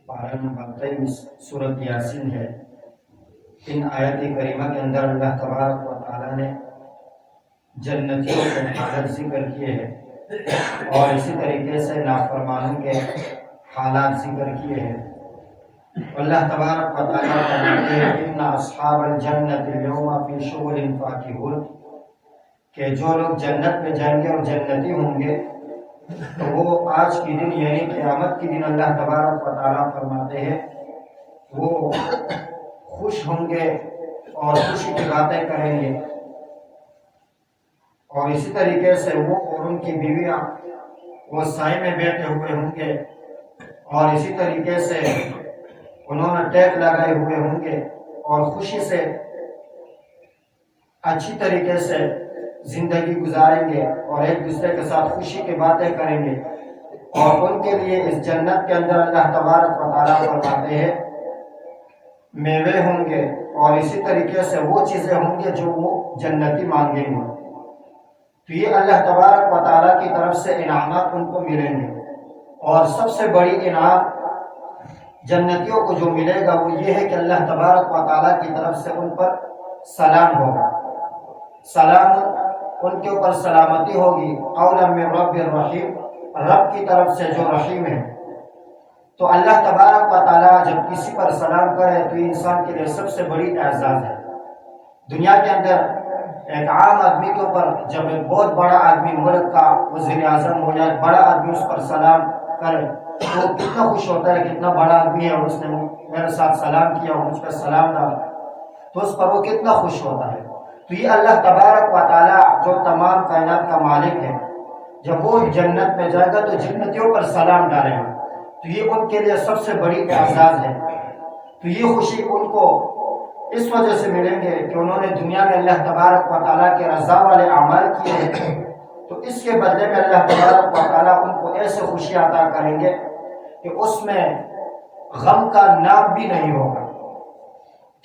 پارہ نمبر 23 سورۃ یاسین ہے۔ ان آیت کریمہ کے اندر اللہ تبارک و تعالیٰ نے جنتیوں کے حالات ذکر کیے ہیں اور اسی طریقے سے نافرمانوں کے حالات ذکر کیے ہیں۔ اللہ تبارک و تعالیٰ فرماتے ہیں ان اصحاب الجنت اليوم فی شغل فاکہون، کہ جو لوگ جنت میں جائیں گے اور جنتی ہوں گے تو وہ آج کی دن یعنی قیامت کی دن اللہ تبارک و تعالیٰ فرماتے ہیں وہ خوش ہوں گے اور خوشی کی باتیں کریں گے، اور اسی طریقے سے وہ اور ان کی بیویاں وہ سائے میں بیٹھے ہوئے ہوں گے، اور اسی طریقے سے انہوں نے ٹیک لگائے ہوئے ہوں گے اور خوشی سے اچھی طریقے سے زندگی گزاریں گے اور ایک دوسرے کے ساتھ خوشی کی باتیں کریں گے۔ اور ان کے لیے اس جنت کے اندر اللہ تبارک و تعالیٰ فرماتے ہیں میوے ہوں گے اور اسی طریقے سے وہ چیزیں ہوں گے جو وہ جنتی مانگیں گے۔ تو یہ اللہ تبارک و تعالیٰ کی طرف سے انعامات ان کو ملیں گے، اور سب سے بڑی انعام جنتیوں کو جو ملے گا وہ یہ ہے کہ اللہ تبارک و تعالیٰ کی طرف سے ان پر سلام ہوگا، سلام ان کے اوپر سلامتی ہوگی، قولا من رب الرحیم، رب کی طرف سے جو رحیم ہے۔ تو اللہ تبارک و تعالیٰ جب کسی پر سلام کرے تو یہ انسان کے لیے سب سے بڑی اعزاز ہے۔ دنیا کے اندر ایک عام آدمی کے اوپر جب ایک بہت بڑا آدمی ملک کا وزیر اعظم ہو یا بڑا آدمی اس پر سلام کرے تو کتنا خوش ہوتا ہے، کتنا بڑا آدمی ہے اور اس نے میرے ساتھ سلام کیا اور مجھ پر سلام ڈالا، تو اس پر وہ کتنا خوش ہوتا ہے۔ تو یہ اللہ تبارک و تعالیٰ جو تمام کائنات کا مالک ہے، جب وہ جنت میں جائے گا تو جنتیوں پر سلام ڈالے گا، تو یہ ان کے لیے سب سے بڑی اعزاز ہے۔ تو یہ خوشی ان کو اس وجہ سے ملیں گے کہ انہوں نے دنیا میں اللہ تبارک و تعالیٰ کے رضا والے اعمال کیے ہیں، تو اس کے بدلے میں اللہ تبارک و تعالیٰ ان کو ایسے خوشی عطا کریں گے کہ اس میں غم کا نام بھی نہیں ہوگا۔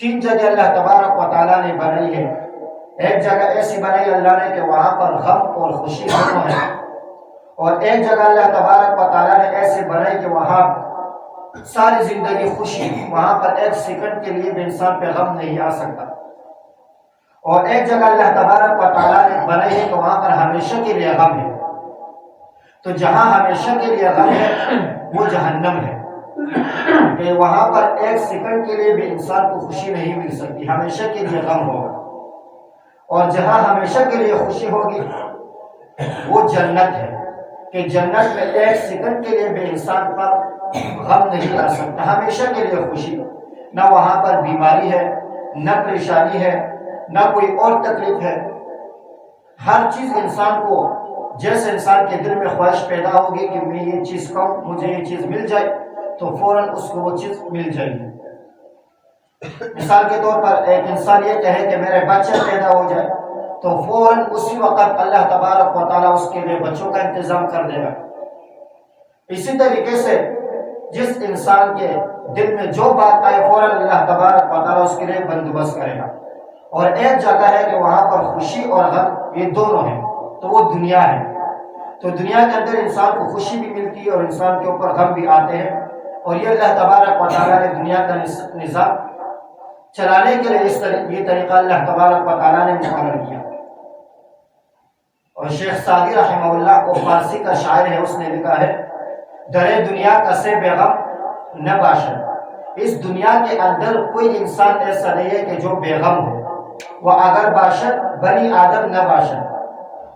3 جگہ اللہ تبارک و تعالیٰ نے بنائی ہے، ایک جگہ ایسی بنائی اللہ نے کہ وہاں پر غم اور خوشی دونوں ہے، اور ایک جگہ اللہ تبارک و تعالیٰ نے ایسی بنائی کہ وہاں ساری زندگی خوشی، وہاں پر ایک سیکنڈ کے لیے بھی انسان پہ غم نہیں آ سکتا، اور ایک جگہ اللہ تبارک و تعالیٰ نے بنائی ہے کہ وہاں پر ہمیشہ کے لیے غم ہے۔ تو جہاں ہمیشہ کے لیے غم ہے وہ جہنم ہے، کہ وہاں پر ایک سیکنڈ کے لیے بھی انسان کو خوشی نہیں مل سکتی، ہمیشہ کے لیے غم ہوگا۔ اور جہاں ہمیشہ کے لیے خوشی ہوگی وہ جنت ہے، کہ جنت میں ایک سیکنڈ کے لیے بھی انسان پر غم نہیں آ سکتا، ہمیشہ کے لیے خوشی، نہ وہاں پر بیماری ہے، نہ پریشانی ہے، نہ کوئی اور تکلیف ہے۔ ہر چیز انسان کو جیسے انسان کے دل میں خواہش پیدا ہوگی کہ میں یہ چیز کہوں، مجھے یہ چیز مل جائے تو فوراً اس کو وہ چیز مل جائے گی۔ مثال کے طور پر ایک انسان یہ کہے کہ میرے بچے پیدا ہو جائے تو فوراً اسی وقت اللہ تبارک و تعالیٰ اس کے لیے بچوں کا انتظام کر دے گا۔ اسی طریقے سے جس انسان کے دل میں جو بات آئے فوراً اللہ تبارک و تعالیٰ اس کے لیے بندوبست کرے گا۔ اور ایک جگہ ہے کہ وہاں پر خوشی اور غم یہ دونوں ہیں، تو وہ دنیا ہے۔ تو دنیا کے اندر انسان کو خوشی بھی ملتی ہے اور انسان کے اوپر غم بھی آتے ہیں، اور یہ اللہ تبارک و تعالیٰ نے دنیا کا نظام چلانے کے لیے یہ طریقہ اللہ تبارک و تعالیٰ نے مقرر کیا۔ اور شیخ سعدی رحمہ اللہ کو فارسی کا شاعر ہے، اس نے لکھا ہے درے دنیا کسے بے غم نہ باشد، اس دنیا کے اندر کوئی انسان ایسا نہیں ہے کہ جو بے غم ہو، وہ اگر باشد بنی آدم نہ باشد،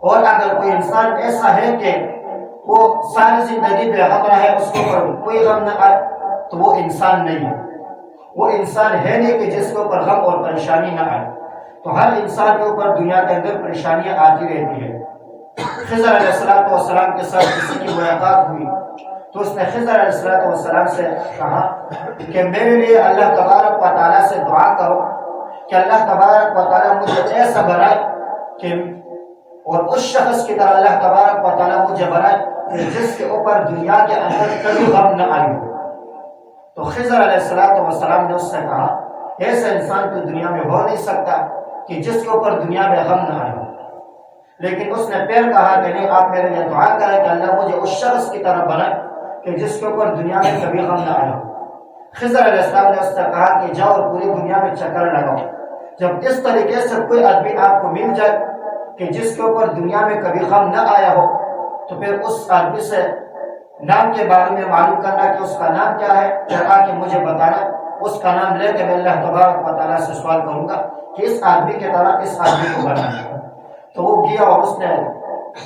اور اگر کوئی انسان ایسا ہے کہ وہ ساری زندگی بے غم رہے، اس کے اوپر کوئی غم نہ آئے، تو وہ انسان نہیں ہے، وہ انسان ہے نہیں کہ جس کے اوپر غم اور پریشانی نہ آئے۔ تو ہر انسان کے اوپر دنیا کے اندر پریشانیاں آتی رہتی ہے۔ خضر علیہ السلام کے ساتھ کسی کی ملاقات ہوئی تو اس نے خضر علیہ السلام سے کہا کہ میرے لیے اللہ تبارک و تعالیٰ سے دعا کرو کہ اللہ تبارک و تعالیٰ مجھے ایسا بنائے کہ، اور اس شخص کی طرح اللہ تبارک و تعالیٰ مجھے بنائے کہ جس کے اوپر دنیا کے اندر کبھی غم نہ آئی ہو۔ تو خضر علیہ السلام نے اس سے کہا ایسا انسان تو دنیا میں ہو نہیں سکتا کہ جس کے اوپر دنیا میں غم نہ آئے ہو، لیکن اس نے پھر کہا کہ نہیں، آپ میرے لیے دعا کریں کہ اللہ مجھے اس شخص کی طرح بنائے کہ جس کے اوپر دنیا میں کبھی غم نہ آئے ہو۔ خضر علیہ السلام نے اس سے کہا کہ جاؤ اور پوری دنیا میں چکر لگاؤ، جب اس طریقے سے کوئی آدمی آپ کو مل جائے کہ جس کے اوپر دنیا میں کبھی غم نہ آیا ہو، تو پھر اس آدمی سے نام کے بارے میں معلوم کرنا کہ اس کا نام کیا ہے، پھر آ کے مجھے بتانا، اس کا نام لے کے میں اللہ تبارک و تعالیٰ سے سوال کروں گا کہ اس آدمی کی طرح اس آدمی کو بنانا۔ تو وہ گیا اور اس نے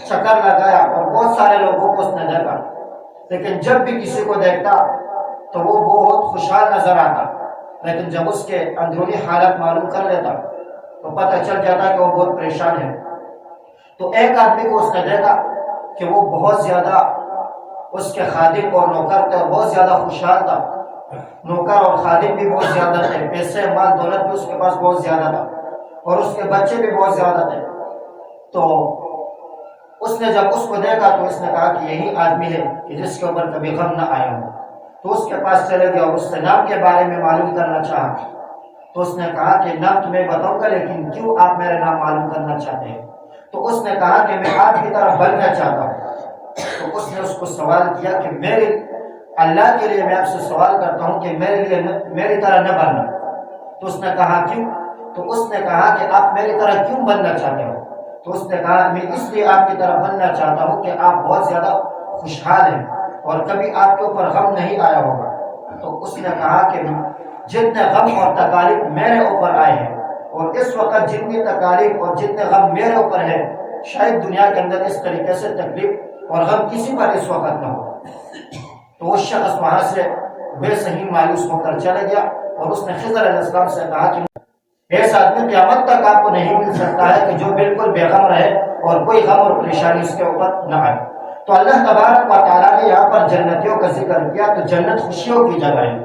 چکر لگایا اور بہت سارے لوگوں کو اس نے دیکھا، لیکن جب بھی کسی کو دیکھتا تو وہ بہت خوشحال نظر آتا، لیکن جب اس کے اندرونی حالت معلوم کر لیتا تو پتہ چل جاتا کہ وہ بہت پریشان ہے۔ تو ایک آدمی کو اس نے دیکھا کہ وہ بہت زیادہ اس کے خادم اور نوکر تھے اور بہت زیادہ خوشحال تھا، نوکر اور خادم بھی بہت زیادہ تھے، پیسے مال دولت بھی اس کے پاس بہت زیادہ تھا اور اس کے بچے بھی بہت زیادہ تھے۔ تو اس نے جب اس کو دیکھا تو اس نے کہا کہ یہی آدمی ہے کہ جس کے اوپر کبھی غم نہ آیا ہو۔ تو اس کے پاس چلے گیا اور اس سے نام کے بارے میں معلوم کرنا چاہا، تو اس نے کہا کہ نام تمہیں بتاؤں گا، لیکن کیوں آپ میرے نام معلوم کرنا چاہتے ہیں؟ تو اس نے کہا کہ میں آپ کی طرح بننا چاہتا ہوں۔ تو اس نے اس کو سوال کیا کہ میرے اللہ کے لیے میں آپ سے سوال کرتا ہوں کہ میرے لیے میری طرح نہ بننا۔ تو اس نے کہا کیوں؟ تو اس نے کہا کہ آپ میری طرح کیوں بننا چاہتے ہو؟ تو اس نے کہا میں اس لیے آپ کی طرح بننا چاہتا ہوں کہ آپ بہت زیادہ خوشحال ہیں اور کبھی آپ کے اوپر غم نہیں آیا ہوگا۔ تو اس نے کہا کہ جتنے غم اور تکالیف میرے اوپر آئے ہیں اور اس وقت جتنی تکالیف اور جتنے غم میرے اوپر ہے، شاید دنیا کے اندر اس طریقے سے تکلیف اور غم کسی پر اس وقت نہ ہو۔ تو وہ شخص وہاں سے بے صحیح مایوس ہو کر چلا گیا اور اس نے خضر علیہ السلام سے کہا کہ ایسا آدمی قیامت تک آپ کو نہیں مل سکتا ہے کہ جو بالکل بے غم رہے اور کوئی غم اور پریشانی اس کے اوپر نہ آئے۔ تو اللہ تبارک و تعالیٰ نے یہاں پر جنتیوں کا ذکر کیا، تو جنت خوشیوں کی جگہ ہے،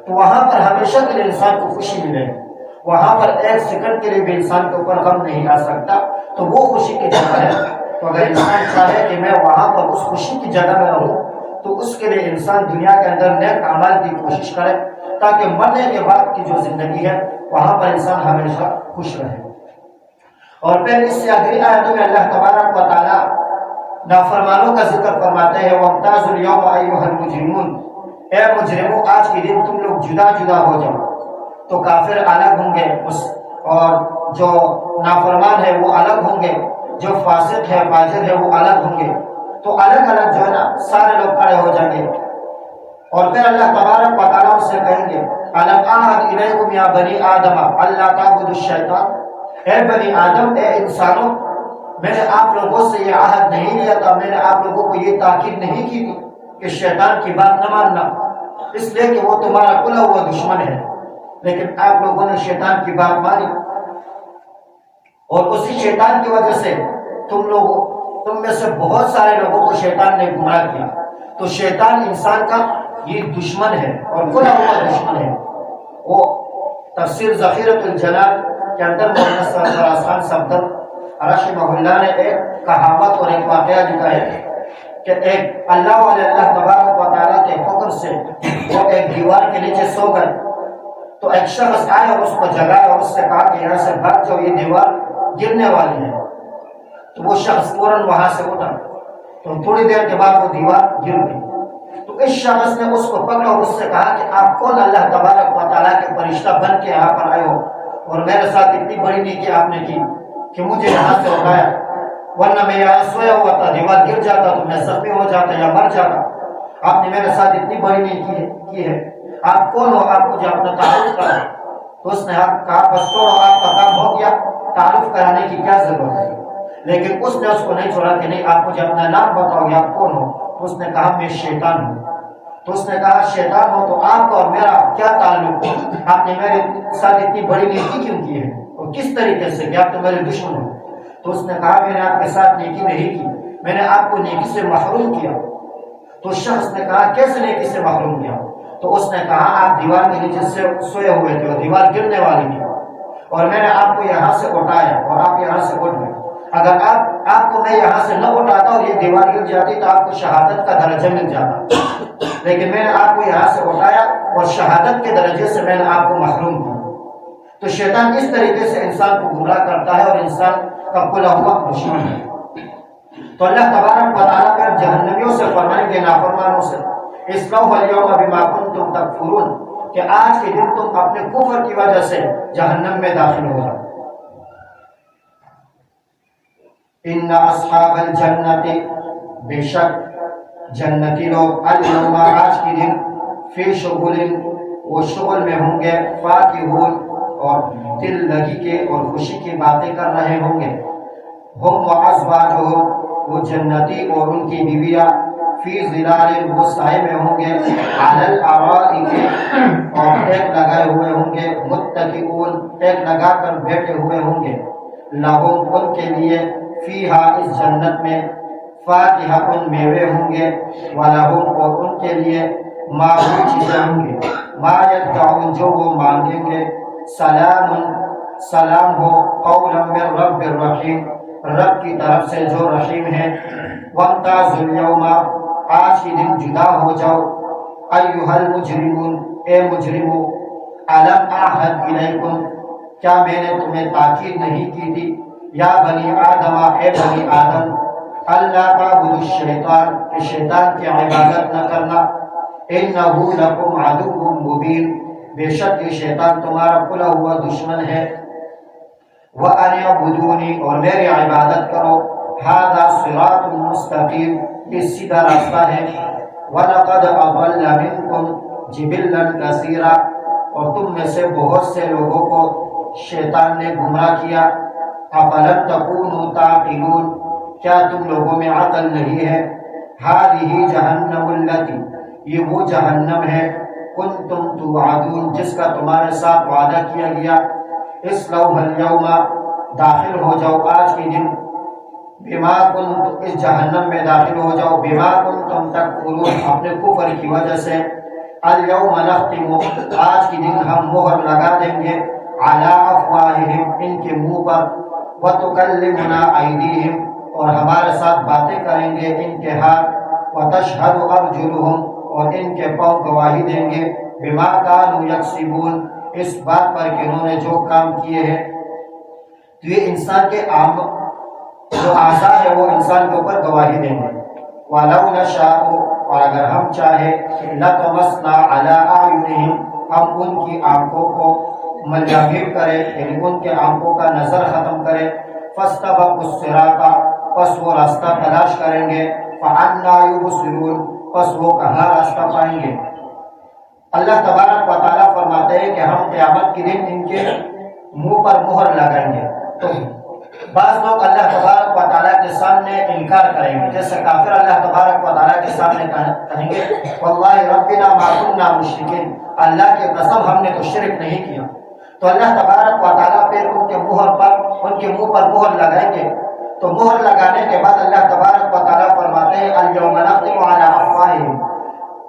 تو وہاں پر ہمیشہ کے لیے انسان کو خوشی ملے گی، وہاں پر ایک سیکنڈ کے لیے بھی انسان کے اوپر غم نہیں آ سکتا، تو وہ خوشی کی جگہ ہے۔ تو اگر انسان چاہے کہ میں وہاں پر اس خوشی کی جگہ میں رہوں تو اس کے لیے انسان دنیا کے اندر نیک اعمال کی کوشش کرے تاکہ مرنے کے بعد کی جو زندگی ہے وہاں پر انسان ہمیشہ خوش رہے۔ اور پھر اس سے اگلی آیتوں میں اللہ تبارک و تعالیٰ نافرمانوں کا ذکر فرماتے ہیں وَامْتَازُوا الْيَوْمَ أَيُّهَا الْمُجْرِمُونَ، اے مجرموں آج کے دن تم لوگ جدا جدا ہو جاؤ۔ تو کافر الگ ہوں گے اور جو نافرمان ہے وہ الگ ہوں گے، جو فاسق ہے فاجر ہے وہ الگ ہوں گے، تو الگ الگ جو ہے نا سارے لوگ کھڑے ہو جائیں گے۔ اور پھر اللہ تبارک و تعالیٰ سے کہیں گے أَلَمْ أَعْهَدْ إِلَيْكُمْ يَا بَنِي آدَمَ أَلَّا تَعْبُدُوا الشَّيْطَانَ، اے بنی آدم، اے انسانوں، میں نے آپ لوگوں سے یہ عہد نہیں لیا تھا، میں نے آپ لوگوں کو یہ تاکید نہیں کی تھی کہ شیطان کی بات نہ ماننا، اس لیے کہ وہ تمہارا کھلا ہوا دشمن ہے، لیکن آپ لوگوں نے شیطان کی بات مانی اور اسی شیطان کی وجہ سے تم میں سے بہت سارے لوگوں کو شیطان نے گمراہ کیا۔ تو شیطان انسان کا یہ دشمن ہے اور کھلا ہوا دشمن ہے۔ وہ تفسیر ذخیرۃ الجلال کے اندر مولانا سرور احسان صفدر رحمہ اللہ نے ایک کہاوت اور ایک واقعہ لکھا ہے کہ ایک اللہ والے اللہ تبارک و تعالیٰ کے حکم سے وہ ایک دیوار کے نیچے سو گئے، تو ایک شخص آیا اور اس کو جگایا اور اس سے کہا کہ یہاں سے بھاگ جاؤ، یہ دیوار گرنے والی ہے۔ تو وہ شخص فوراً وہاں سے اٹھا، تو تھوڑی دیر کے بعد وہ دیوار گر گئی۔ تو اس شخص نے اس کو پکڑا اور اس سے کہا کہ آپ کون اللہ تبارک و تعالیٰ کے فرشتہ بن کے یہاں پر آئے ہو اور میرے ساتھ اتنی بڑی نیکی آپ نے کی کہ مجھے یہاں سے اٹھایا، ورنہ میں یہاں سویا ہوا تھا، دیوار گر جاتا تو میں زخمی ہو جاتا یا مر جاتا، آپ نے میرے ساتھ اتنی بڑی نیکی کی ہے، آپ کون ہو، آپ مجھے اپنا تعارف کریں۔ تو اس نے کہا بس چھوڑو، آپ کا کام ہو گیا، تعارف کرانے کی کیا ضرورت ہے؟ لیکن اس نے اس کو نہیں چھوڑا کہ نہیں آپ مجھے اپنا نام بتاؤ یا آپ کون ہو؟ تو اس نے کہا میں شیطان ہوں۔ تو اس نے کہا شیطان ہو تو آپ کا اور میرا کیا تعلق ہے؟ آپ نے میرے ساتھ اتنی بڑی نیکی کیوں کی ہے اور کس طریقے سے کہ آپ تو میرے دشمن ہو؟ تو اس نے کہا میں نے آپ کے ساتھ نیکی نہیں کی، میں نے آپ کو نیکی سے محروم کیا۔ تو شخص نے کہا کیسے نیکی سے محروم کیا؟ تو اس نے کہا آپ دیوار کے نیچے سے سوئے ہوئے تھے اور دیوار گرنے والی تھی اور میں نے آپ کو یہاں سے اٹھایا اور آپ یہاں سے اٹھ گئے، اگر آپ کو میں یہاں سے نہ اٹھاتا اور یہ دیوار گر جاتی تو آپ کو شہادت کا درجہ مل جاتا، لیکن میں نے آپ کو یہاں سے اٹھایا اور شہادت کے درجے سے میں نے آپ کو محروم کیا۔ تو شیطان اس طریقے سے انسان کو گمراہ کرتا ہے اور انسان کا کھلا ہوا دشمن ہے۔ تو اللہ تبارک و تعالیٰ پھر جہنمیوں سے فرمائیں گے، نافرمانوں سے، اصلوہ اليوم بما کنتم تکفرون، کہ آج کے دن تم اپنے کفر کی وجہ سے جہنم میں داخل ہو جاؤ۔ ان اصحاب الجنت، بے شک جنتی لوگ، اليوم آج کے دن، فی شغل، وہ شغل میں ہوں گے، فاکہون، اور دل لگی کے اور خوشی کی باتیں کر رہے ہوں گے، ہم وازواجہم، وہ جنتی اور ان کی بیویاں، فی ظلال، وہ سائے میں ہوں گے، علی الارائک، اور ایک لگائے ہوئے ہوں گے، متکئون، ایک لگا کر بیٹھے ہوئے ہوں گے، لہم، ان کے لیے، فیہا، اس جنت میں، فاکہۃ، میوے ہوں گے، ولہم، اور ان کے لیے، ما، وہ چیزیں ہوں گے، ما یدعون، جو وہ مانگیں گے، سلام، سلام ہو، قولا من رب الرحیم، رب کی طرف سے جو رحیم ہے، وامتازوا اليوم، آج کے دن جدا ہو جاؤ، ایھا المجرمون، اے مجرمو، الم اعہد الیکم، کیا میں نے تمہیں تاکید نہیں کی تھی، یا بنی آدم، اے بنی آدم، اللہ تعبدوا الشیطان، کہ شیطان کی عبادت نہ کرنا، انہ لکم عدو مبین، بے شک یہ شیطان تمہارا کھلا ہوا دشمن ہے، وَأَنِ اعْبُدُونِی، اور میری عبادت کرو، ھذا صراط مستقیم، یہ سیدھا راستہ ہے، وَلَقَدْ أَضَلَّ مِنْکُمْ جِبِلًّا کَثِیرًا، اور تم میں سے بہت سے لوگوں کو شیطان نے گمراہ کیا، أَفَلَمْ تَکُونُوا تَعْقِلُونَ، کیا تم لوگوں میں عقل نہیں ہے، هَذِهِ جَهَنَّمُ الَّتِی، یہ وہ جہنم ہے، کنتم توعدون، جس کا تمہارے ساتھ وعدہ کیا گیا، اصلوها اليوم، داخل ہو جاؤ آج کے دن، بما کنتم، اس جہنم میں داخل ہو جاؤ، بما کنتم تکفرون، اپنے کفر کی وجہ سے، اليوم نختم، آج کے دن ہم مہر لگا دیں گے، علی افواہہم، ان کے منہ پر، وتکلمنا ایدیہم، اور ہمارے ساتھ باتیں کریں گے ان کے ہاتھ، وتشہد ارجلہم، اور ان کے پاؤں گواہی دیں گے، بما کانوا یکسبون، اس بات پر کہ انہوں نے جو کام کیے ہیں۔ تو یہ انسان کے عام جو اعضاء ہے وہ انسان کے اوپر گواہی دیں گے، وَلَوْ نَشَاءُ، اور اگر ہم چاہے، لَطَمَسْنَا عَلَىٰ أَعْيُنِهِمْ، ہم ان کی آنکھوں کو ملیامیر کرے، یعنی ان کے آنکھوں کا نظر ختم کرے، فَاسْتَبَقُوا الصِّرَاطَ، پس وہ راستہ تلاش کریں گے، فَأَنَّىٰ يُبْصِرُونَ، پس وہ کہاں راستہ پائیں گے۔ اللہ تبارک و تعالیٰ فرماتے ہیں کہ ہم قیامت کے دن ان کے منہ پر مہر لگائیں گے۔ تو بعض لوگ اللہ تبارک و تعالیٰ کے سامنے انکار کریں گے، جیسے کافر اللہ تبارک و تعالیٰ کے سامنے کہیں گے واللہ ربنا ما کنا مشرکین، اللہ کی قسم ہم نے تو شرک نہیں کیا۔ تو اللہ تبارک و تعالیٰ پھر ان کے منہ پر مہر لگائیں گے۔ تو مہر لگانے کے بعد اللہ تبارک و تعالیٰ فرماتے ہیں الیوم نختم علی افواہہم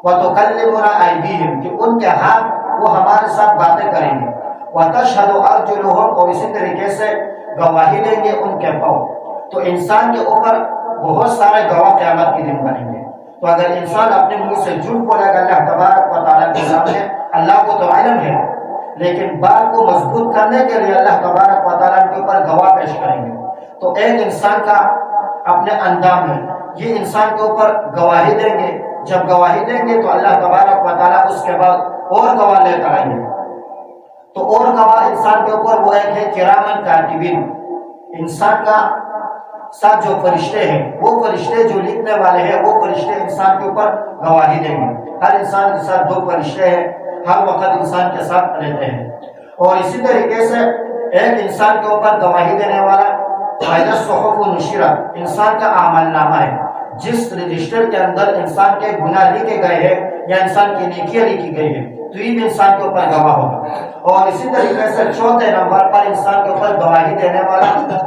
وتکلمنا ایدیہم، کہ ان کے ہاتھ وہ ہمارے ساتھ باتیں کریں گے، وتشہد ارجلہم، اور اسی طریقے سے گواہی دیں گے ان کے پاؤں۔ تو انسان کے اوپر بہت سارے گواہ قیامت کے دن بنیں گے۔ تو اگر انسان اپنے منہ سے جھوٹ بولے گا اللہ تبارک و تعالیٰ کے سامنے، اللہ کو تو علم ہے، لیکن بات کو مضبوط کرنے کے لیے اللہ تبارک و تعالیٰ کے اوپر گواہ پیش کریں گے۔ تو ایک انسان کا اپنے اندام ہے، یہ انسان کے اوپر گواہی دیں گے، جب گواہی دیں گے تو اللہ تبارک و تعالیٰ اس کے بعد اور گواہ لے کر آئیں گے۔ تو اور گواہ انسان کے اوپر وہ ایک ہے کرامن کاتبین، انسان کا ساتھ جو فرشتے ہیں، وہ فرشتے جو لکھنے والے ہیں، وہ فرشتے انسان کے اوپر گواہی دیں گے۔ ہر انسان کے ساتھ دو فرشتے ہیں، ہر وقت انسان کے ساتھ رہتے ہیں۔ اور اسی طریقے سے ایک انسان کے اوپر گواہی دینے والا فائدہ صحف و نشرت، انسان کا اعمال نامہ ہے، جس رجسٹر کے اندر انسان کے گناہ لکھے گئے ہیں یا انسان کی نیکیاں لکھی گئی ہیں، تو یہ بھی انسان کے اوپر گواہ ہوگا۔ اور اسی طریقے سے چوتھے نمبر پر انسان کے اوپر گواہی دینے والا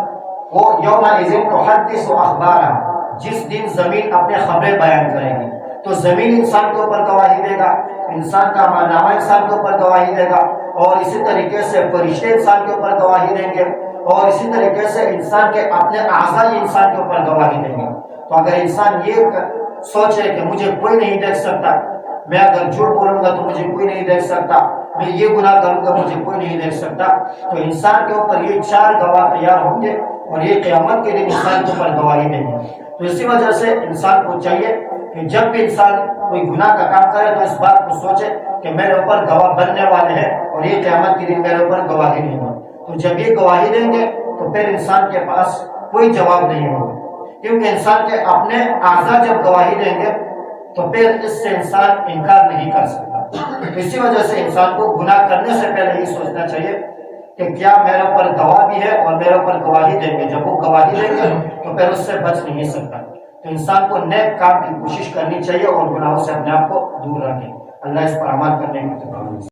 وہ یومئذ تحدث اخبارہا، جس دن زمین اپنے خبریں بیان کرے گی، تو زمین انسان کے اوپر گواہی دے گا، انسان کا اعمال نامہ انسان کے اوپر گواہی دے گا، اور اسی طریقے سے فرشتے انسان کے اوپر گواہی دیں گے، اور اسی طریقے سے انسان کے اپنے اعضاء انسان کے اوپر گواہی دیں گے۔ تو اگر انسان یہ سوچے کہ مجھے کوئی نہیں دیکھ سکتا، میں اگر جھوٹ بولوں گا تو مجھے کوئی نہیں دیکھ سکتا، میں یہ گناہ کروں گا مجھے کوئی نہیں دیکھ سکتا، تو انسان کے اوپر یہ چار گواہ تیار ہوں گے اور یہ قیامت کے دن انسان کے اوپر گواہی دیں گے۔ تو اسی وجہ سے انسان کو چاہیے کہ جب بھی انسان کوئی گناہ کا کام کرے تو اس بات کو سوچے کہ میرے اوپر گواہ بننے والے ہیں اور یہ قیامت کے دن میرے اوپر گواہی نہیں ہو. تو جب یہ گواہی دیں گے تو پھر انسان کے پاس کوئی جواب نہیں ہوگا، کیونکہ انسان کے اپنے اعضاء جب گواہی دیں گے تو پھر اس سے انسان انکار نہیں کر سکتا. اسی وجہ سے انسان کو گناہ کرنے سے پہلے یہ سوچنا چاہیے کہ کیا میرے اوپر گواہ بھی ہے اور میرے اوپر گواہی دیں گے. جب وہ گواہی دیں گے تو پھر اس سے بچ نہیں سکتا. تو انسان کو نیک کام کی کوشش کرنی چاہیے اور گناہوں سے اپنے آپ کو دور رکھیں. اللہ اس پر عمل کرنے کی توفیق